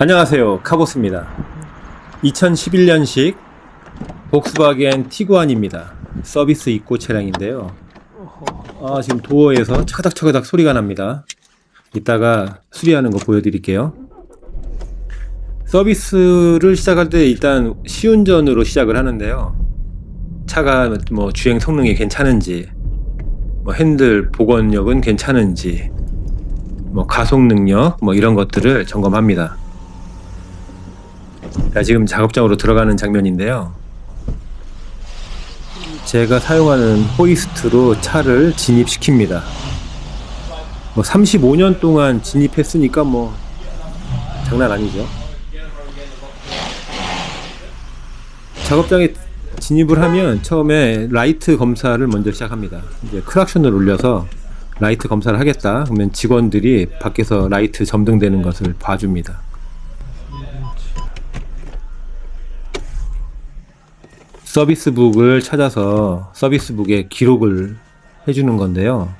안녕하세요, 카보스입니다. 2011년식 복스바겐 티구안입니다. 서비스 입고 차량인데요. 지금 도어에서 차가닥차가닥 소리가 납니다. 이따가 수리하는 거 보여드릴게요. 서비스를 시작할 때 일단 시운전으로 시작을 하는데요. 차가 주행 성능이 괜찮은지, 핸들 복원력은 괜찮은지, 가속 능력, 이런 것들을 점검합니다. 자, 지금 작업장으로 들어가는 장면인데요. 제가 사용하는 호이스트로 차를 진입시킵니다. 35년 동안 진입했으니까 장난 아니죠. 작업장에 진입을 하면 처음에 라이트 검사를 먼저 시작합니다. 이제 크락션을 올려서 라이트 검사를 하겠다. 그러면 직원들이 밖에서 라이트 점등되는 것을 봐줍니다. 서비스북을 찾아서 서비스북에 기록을 해주는 건데요.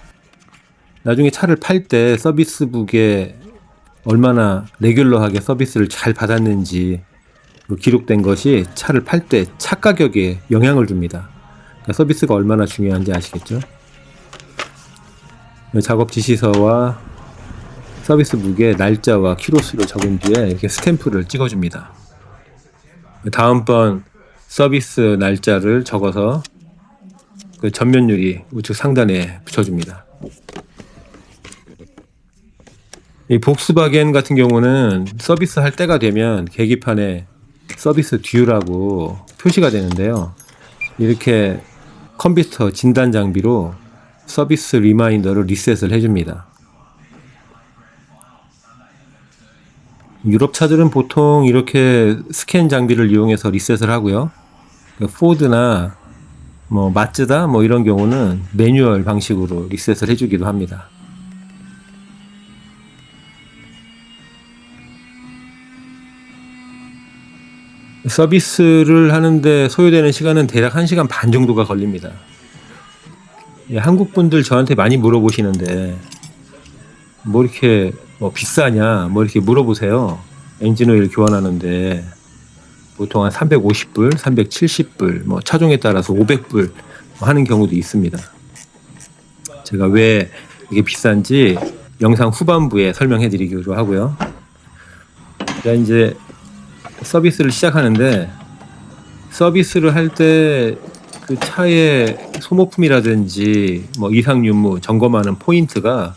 나중에 차를 팔 때 서비스북에 얼마나 레귤러하게 서비스를 잘 받았는지 기록된 것이 차를 팔 때 차 가격에 영향을 줍니다. 그러니까 서비스가 얼마나 중요한지 아시겠죠? 작업 지시서와 서비스북에 날짜와 키로수를 적은 뒤에 이렇게 스탬프를 찍어줍니다. 다음번 서비스 날짜를 적어서 그 전면 유리 우측 상단에 붙여줍니다. 이 복스바겐 같은 경우는 서비스 할 때가 되면 계기판에 서비스 듀라고 표시가 되는데요. 이렇게 컴퓨터 진단 장비로 서비스 리마인더를 리셋을 해줍니다. 유럽 차들은 보통 이렇게 스캔 장비를 이용해서 리셋을 하고요. 포드나 마츠다 이런 경우는 매뉴얼 방식으로 리셋을 해주기도 합니다. 서비스를 하는데 소요되는 시간은 대략 1시간 반 정도가 걸립니다. 한국 분들 저한테 많이 물어보시는데 이렇게 비싸냐 이렇게 물어보세요. 엔진오일 교환하는데 보통 한 350불, 370불, 차종에 따라서 500불 하는 경우도 있습니다. 제가 왜 이게 비싼지 영상 후반부에 설명해 드리기로 하고요. 자, 이제 서비스를 시작하는데 서비스를 할 때 그 차의 소모품이라든지 이상 유무 점검하는 포인트가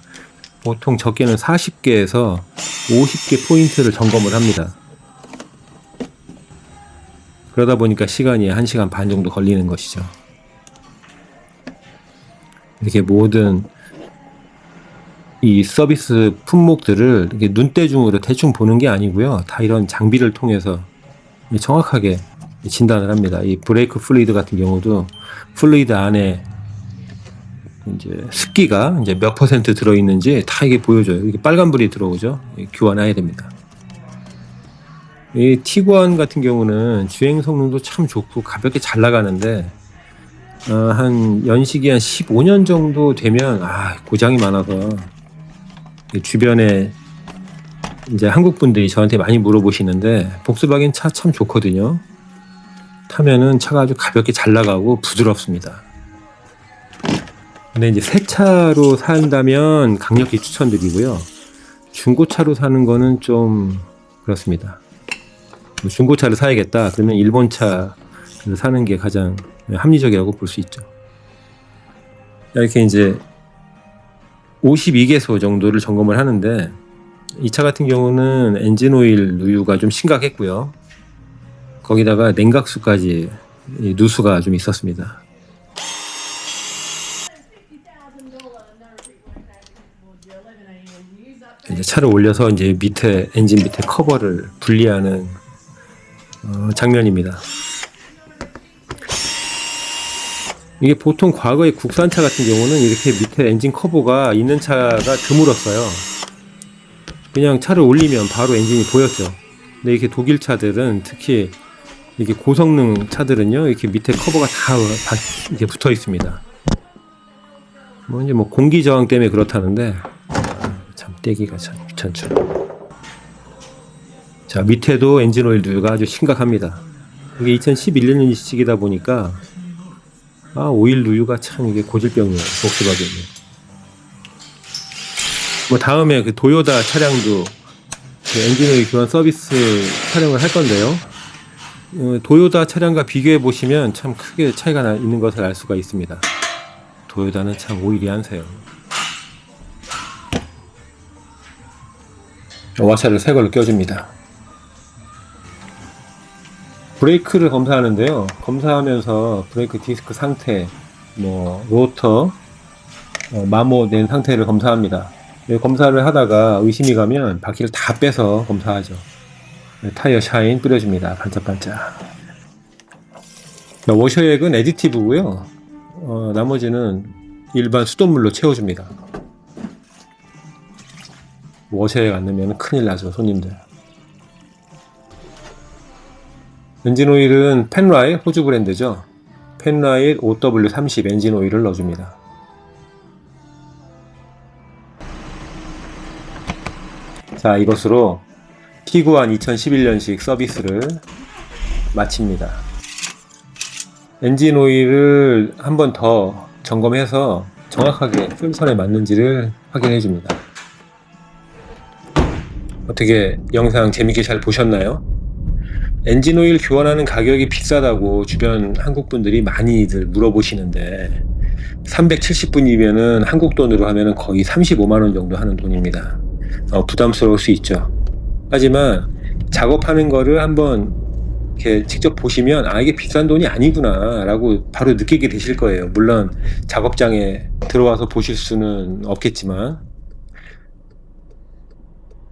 보통 적게는 40개에서 50개 포인트를 점검을 합니다. 그러다 보니까 시간이 1시간 반 정도 걸리는 것이죠. 이렇게 모든 이 서비스 품목들을 이렇게 눈대중으로 대충 보는 게 아니고요. 다 이런 장비를 통해서 정확하게 진단을 합니다. 이 브레이크 플루이드 같은 경우도 플루이드 안에 이제 습기가 이제 몇 퍼센트 들어있는지 다 이게 보여줘요. 이게 빨간불이 들어오죠. 교환해야 됩니다. 이 티구안 같은 경우는 주행 성능도 참 좋고 가볍게 잘 나가는데 한 연식이 한 15년 정도 되면 고장이 많아서 주변에 이제 한국 분들이 저한테 많이 물어보시는데 복스바겐 차 참 좋거든요. 타면은 차가 아주 가볍게 잘 나가고 부드럽습니다. 근데 이제 새 차로 산다면 강력히 추천드리고요. 중고차로 사는 거는 좀 그렇습니다. 중고차를 사야겠다 그러면 일본 차를 사는 게 가장 합리적이라고 볼 수 있죠. 이렇게 이제 52개소 정도를 점검을 하는데 이 차 같은 경우는 엔진 오일 누유가 좀 심각했고요. 거기다가 냉각수까지 누수가 좀 있었습니다. 이제 차를 올려서 이제 밑에 엔진 밑에 커버를 분리하는 장면입니다. 이게 보통 과거의 국산차 같은 경우는 이렇게 밑에 엔진 커버가 있는 차가 드물었어요. 그냥 차를 올리면 바로 엔진이 보였죠. 근데 이렇게 독일 차들은 특히 이렇게 고성능 차들은요, 이렇게 밑에 커버가 다 이렇게 붙어 있습니다. 이제 공기 저항 때문에 그렇다는데 참 떼기가 참 귀찮죠. 자, 밑에도 엔진 오일 누유가 아주 심각합니다. 이게 2011년식이다 보니까 오일 누유가 참 이게 고질병이에요. 복스바겐이. 뭐 다음에 그 도요타 차량도 그 엔진 오일 교환 서비스 촬영을 할 건데요. 도요타 차량과 비교해 보시면 참 크게 차이가 있는 것을 알 수가 있습니다. 도요타는 참 오일이 안 새요. 와샤를 새 걸로 껴줍니다. 브레이크를 검사하는데요. 검사하면서 브레이크 디스크 상태, 로터, 마모된 상태를 검사합니다. 검사를 하다가 의심이 가면 바퀴를 다 빼서 검사하죠. 타이어 샤인 뿌려줍니다. 반짝반짝. 워셔액은 애디티브고요. 나머지는 일반 수돗물로 채워줍니다. 워셔액 안 넣으면 큰일 나죠, 손님들. 엔진 오일은 펜라일, 호주 브랜드죠. 펜라일 OW30 엔진 오일을 넣어줍니다. 자, 이것으로 티구안 2011년식 서비스를 마칩니다. 엔진 오일을 한 번 더 점검해서 정확하게 풀선에 맞는지를 확인해 줍니다. 어떻게 영상 재밌게 잘 보셨나요? 엔진 오일 교환하는 가격이 비싸다고 주변 한국 분들이 많이들 물어보시는데 370분이면은 한국 돈으로 하면은 거의 35만원 정도 하는 돈입니다. 부담스러울 수 있죠. 하지만 작업하는 거를 한번 이렇게 직접 보시면 이게 비싼 돈이 아니구나 라고 바로 느끼게 되실 거예요. 물론 작업장에 들어와서 보실 수는 없겠지만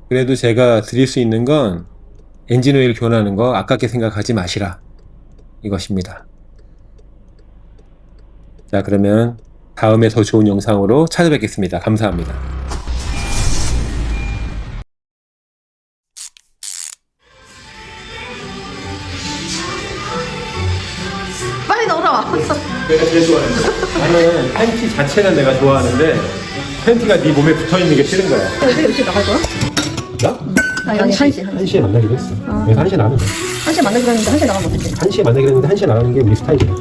그래도 제가 드릴 수 있는 건 엔진 오일 교환하는 거 아깝게 생각하지 마시라 이것입니다. 자, 그러면 다음에 더 좋은 영상으로 찾아뵙겠습니다. 감사합니다. 빨리 넣으라. 내가 제일 좋아하는 거. 나는 팬티 자체는 내가 좋아하는데 팬티가 네 몸에 붙어있는 게 싫은 거야. 어떻게 나갈 거야? 나? 아니 1시. 1시에 만나기로 했어. 그래서 1시에 나가면 돼. 1시에 만나기로 했는데 1시에 나가면 어떡해? 1시에 만나기로 했는데 1시에 나가는 게 우리 스타일이야.